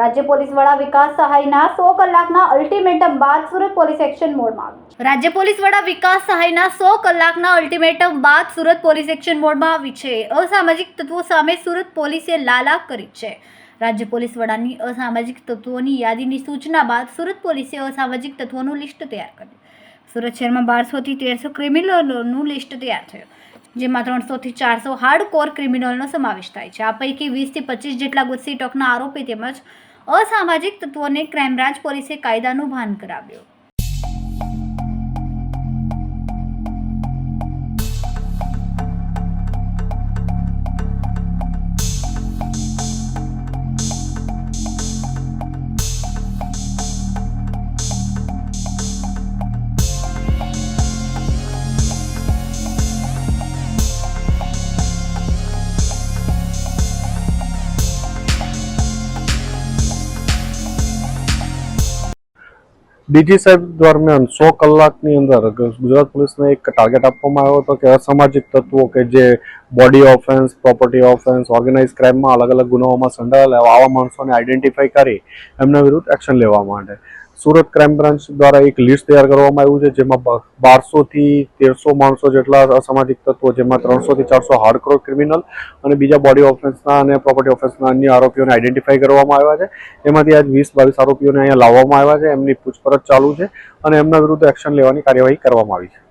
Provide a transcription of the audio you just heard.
રાજ્ય પોલીસ વડા વિકાસ સહાયના 100 કલાકના અલ્ટિમેટમ બાદ સુરત પોલીસ એક્શન મોડમાં આવી છે। રાજ્ય પોલીસ વડા વિકાસ સહાયના 100 કલાકના અલ્ટિમેટમ બાદ સુરત પોલીસ એક્શન મોડમાં આવી છે। અસામાજિક તત્વો સામે સુરત પોલીસે લાલાક કરી છે। રાજ્ય પોલીસ વડાની અસામાજિક તત્વોની યાદીની સૂચના બાદ સુરત પોલીસે અસામાજિક તત્વોનું લિસ્ટ તૈયાર કર્યું। સુરત શહેરમાં 1200 થી 1300 ક્રિમિનલોનું લિસ્ટ તૈયાર થયું, જેમાં 300 થી 400 હાર્ડકોર ક્રિમિનલનો સમાવેશ થાય છે। આ પૈકી 20 થી 25 જેટલા ગુસ્સી ટોકના આરોપી તેમજ અસામાજિક તત્વોને ક્રાઇમ બ્રાન્ચ પોલીસે કાયદાનું ભાન કરાવ્યું। ડીજી સાહેબ દરમિયાન 100 કલાકની અંદર ગુજરાત પોલીસને એક ટાર્ગેટ આપવામાં આવ્યો હતો કે અસામાજિક તત્વો કે જે body offence, property offence, organize ક્રાઇમમાં અલગ અલગ ગુનાઓમાં સંડોવાયેલા આવા માણસોને આઈડેન્ટિફાઈ કરી એમના વિરુદ્ધ એક્શન લેવા માટે સુરત ક્રાઇમ બ્રાન્ચ દ્વારા એક લિસ્ટ તૈયાર કરવામાં આવ્યું છે, જેમાં 1200 થી 1300 માણસો જેટલા અસામાજિક તત્વો, જેમાં 300 થી 400 હાર્ડકોર ક્રિમિનલ અને બીજા બોડી ઓફેન્સના અને પ્રોપર્ટી ઓફેન્સના અન્ય આરોપીઓને આઈડેન્ટિફાઈ કરવામાં આવ્યા છે। એમાંથી આજ 20-22 આરોપીઓને અહીંયા લાવવામાં આવ્યા છે, એમની પૂછપરછ ચાલુ છે અને એમના વિરુદ્ધ એક્શન લેવાની કાર્યવાહી કરવામાં આવી છે।